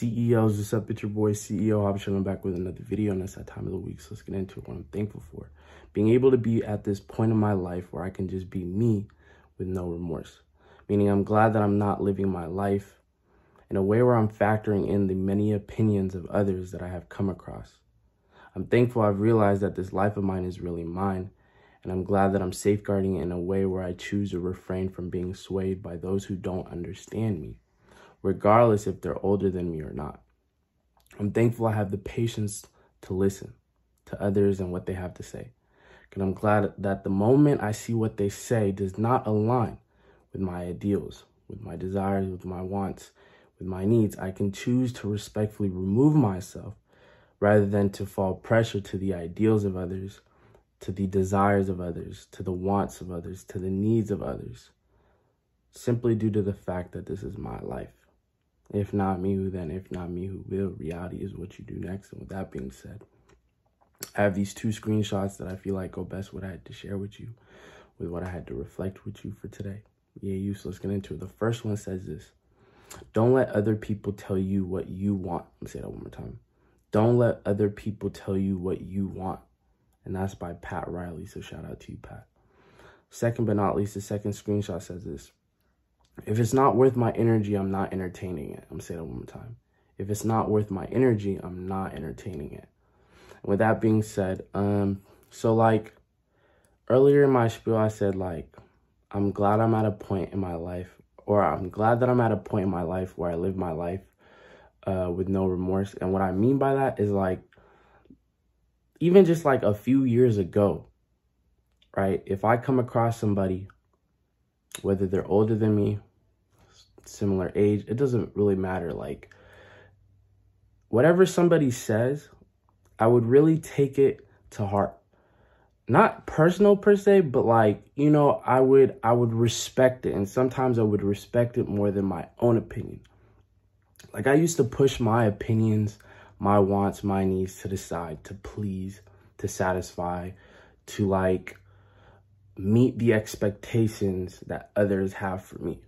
CEOs, what's up? It's your boy CEO. I'm chilling back with another video, and it's that time of the week, so let's get into it. What I'm thankful for. Being able to be at this point in my life where I can just be me with no remorse. Meaning I'm glad that I'm not living my life in a way where I'm factoring in the many opinions of others that I have come across. I'm thankful I've realized that this life of mine is really mine, and I'm glad that I'm safeguarding it in a way where I choose to refrain from being swayed by those who don't understand me, regardless if they're older than me or not. I'm thankful I have the patience to listen to others and what they have to say. And I'm glad that the moment I see what they say does not align with my ideals, with my desires, with my wants, with my needs, I can choose to respectfully remove myself rather than to fall pressure to the ideals of others, to the desires of others, to the wants of others, to the needs of others, simply due to the fact that this is my life. If not me, who then? If not me, who will? Reality is what you do next. And with that being said, I have these two screenshots that I feel like go best what I had to share with you, with what I had to reflect with you for today. Yeah, so let's get into it. The first one says this: don't let other people tell you what you want. Let me say that one more time. Don't let other people tell you what you want. And that's by Pat Riley. So shout out to you, Pat. Second but not least, the second screenshot says this: if it's not worth my energy, I'm not entertaining it. I'm going to say that one more time. If it's not worth my energy, I'm not entertaining it. And with that being said, so like earlier in my spiel, I said like, I'm glad I'm at a point in my life, or I'm glad that I'm at a point in my life where I live my life with no remorse. And what I mean by that is like, even just like a few years ago, right? If I come across somebody, whether they're older than me, similar age, it doesn't really matter. Like whatever somebody says, I would really take it to heart. Not personal per se, but like, you know, I would respect it. And sometimes I would respect it more than my own opinion. Like I used to push my opinions, my wants, my needs to the side to please, to satisfy, to like meet the expectations that others have for me.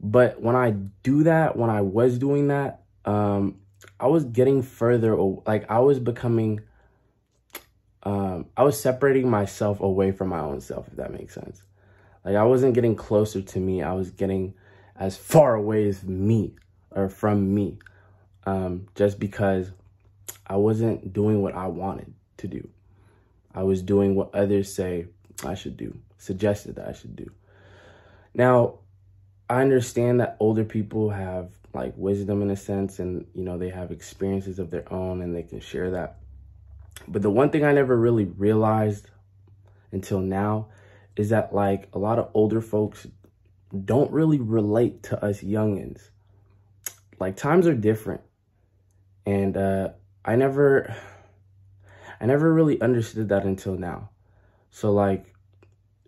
But when I do that, when I was doing that, I was getting further, like I was becoming, I was separating myself away from my own self, if that makes sense. Like I wasn't getting closer to me. I was getting as far away as me or from me, just because I wasn't doing what I wanted to do. I was doing what others say I should do, suggested that I should do. Now, I understand that older people have like wisdom in a sense, and you know, they have experiences of their own and they can share that. But the one thing I never really realized until now is that like a lot of older folks don't really relate to us youngins. Like times are different. And I never really understood that until now. So like,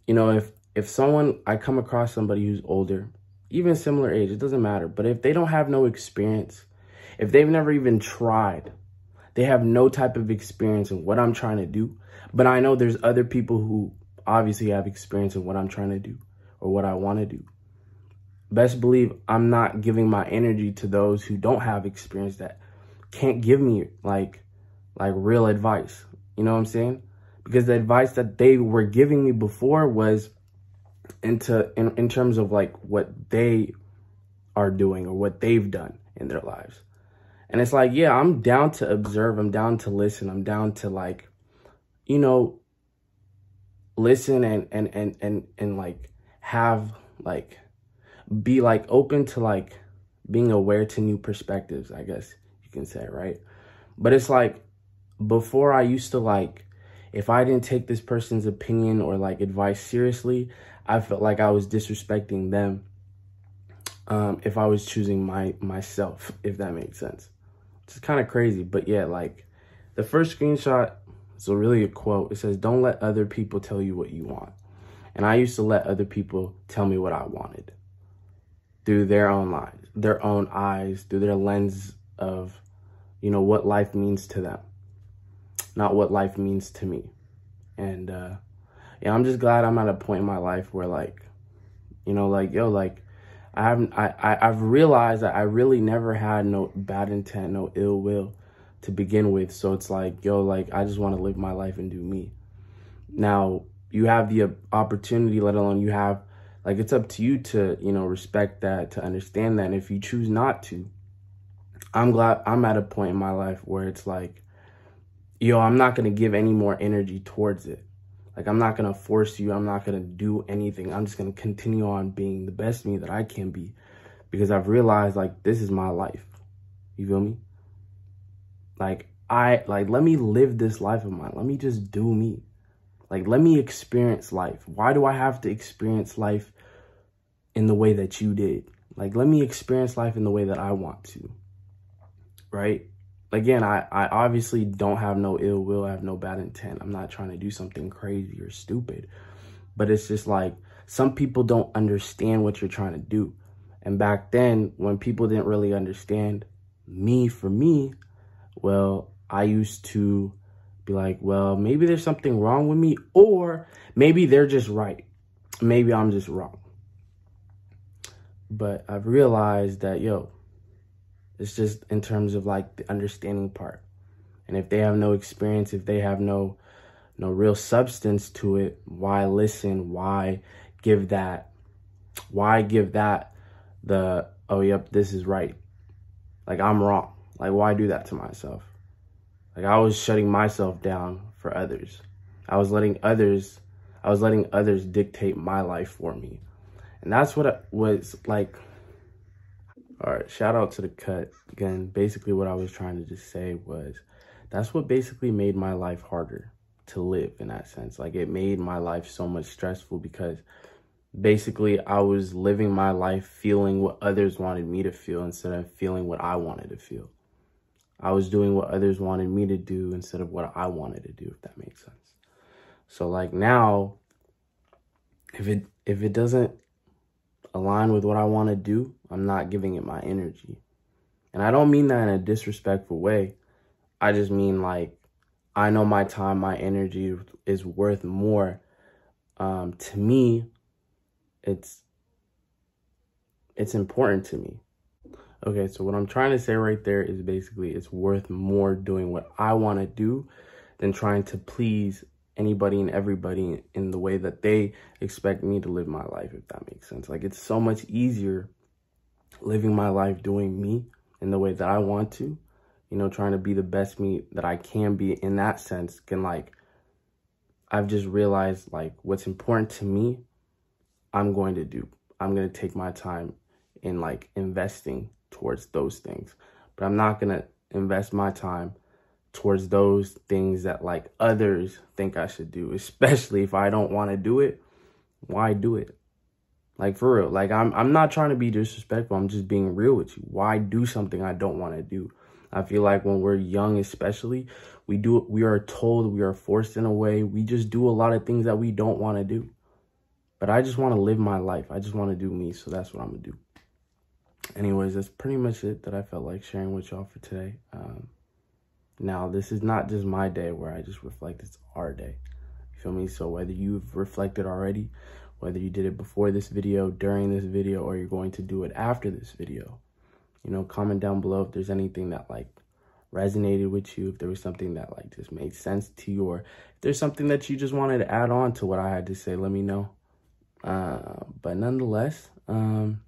you know, if someone, I come across somebody who's older, even similar age, it doesn't matter. But if they don't have no experience, if they've never even tried, they have no type of experience in what I'm trying to do. But I know there's other people who obviously have experience in what I'm trying to do or what I want to do. Best believe I'm not giving my energy to those who don't have experience, that can't give me like real advice. You know what I'm saying? Because the advice that they were giving me before was in terms of like what they are doing or what they've done in their lives. And it's like, yeah, I'm down to observe. I'm down to listen. I'm down to like, you know, listen and like have like, be like open to like being aware to new perspectives, I guess you can say, right? But it's like before I used to like, if I didn't take this person's opinion or like advice seriously, I felt like I was disrespecting them if I was choosing myself, if that makes sense. It's kind of crazy, but yeah, like the first screenshot is really a quote. It says, don't let other people tell you what you want. And I used to let other people tell me what I wanted through their own lives, their own eyes, through their lens of, you know, what life means to them, not what life means to me. And yeah, I'm just glad I'm at a point in my life where like, you know, like, yo, like I've realized that I really never had no bad intent, no ill will to begin with. So it's like, yo, like, I just want to live my life and do me. Now, you have the opportunity, let alone you have, like, it's up to you to, you know, respect that, to understand that. And if you choose not to, I'm glad I'm at a point in my life where it's like, yo, I'm not going to give any more energy towards it. Like, I'm not going to force you. I'm not going to do anything. I'm just going to continue on being the best me that I can be, because I've realized, like, this is my life. You feel me? Like, let me live this life of mine. Let me just do me. Like, let me experience life. Why do I have to experience life in the way that you did? Like, let me experience life in the way that I want to, right? Again, I obviously don't have no ill will. I have no bad intent. I'm not trying to do something crazy or stupid. But it's just like, some people don't understand what you're trying to do. And back then, when people didn't really understand me for me, well, I used to be like, well, maybe there's something wrong with me, or maybe they're just right. Maybe I'm just wrong. But I've realized that, yo, it's just in terms of like the understanding part. And if they have no experience, if they have no real substance to it, why listen? Why give that the, oh, yep, this is right. Like, I'm wrong. Like, why do that to myself? Like, I was shutting myself down for others. I was letting others dictate my life for me. And that's what it was like. All right, shout out to The Cut. Again, basically what I was trying to just say was, that's what basically made my life harder to live in that sense. Like, it made my life so much stressful because basically I was living my life feeling what others wanted me to feel instead of feeling what I wanted to feel. I was doing what others wanted me to do instead of what I wanted to do, if that makes sense. So like now, if it doesn't align with what I want to do, I'm not giving it my energy. And I don't mean that in a disrespectful way. I just mean, like, I know my time, my energy is worth more. To me, it's important to me. Okay, so what I'm trying to say right there is basically it's worth more doing what I want to do than trying to please anybody and everybody in the way that they expect me to live my life, if that makes sense. Like, it's so much easier living my life doing me in the way that I want to, you know, trying to be the best me that I can be in that sense. Can, like, I've just realized, like, what's important to me, I'm going to do. I'm going to take my time in, like, investing towards those things. But I'm not going to invest my time towards those things that, like, others think I should do, especially if I don't want to do it. Why do it? Like, for real. Like, I'm not trying to be disrespectful. I'm just being real with you. Why do something I don't want to do? I feel like when we're young, especially, we are told, we are forced in a way. We just do a lot of things that we don't want to do. But I just want to live my life. I just want to do me. So that's what I'm going to do. Anyways, that's pretty much it that I felt like sharing with y'all for today. Now, this is not just my day where I just reflect. It's our day. You feel me? So whether you've reflected already, whether you did it before this video, during this video, or you're going to do it after this video, you know, comment down below if there's anything that, like, resonated with you, if there was something that, like, just made sense to you, or if there's something that you just wanted to add on to what I had to say, let me know. But nonetheless, I'm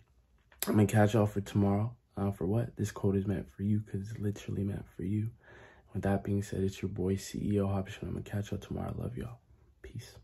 going to catch y'all for tomorrow. For what? This quote is meant for you because it's literally meant for you. With that being said, it's your boy, CEO Hoption. I'm going to catch y'all tomorrow. I love y'all. Peace.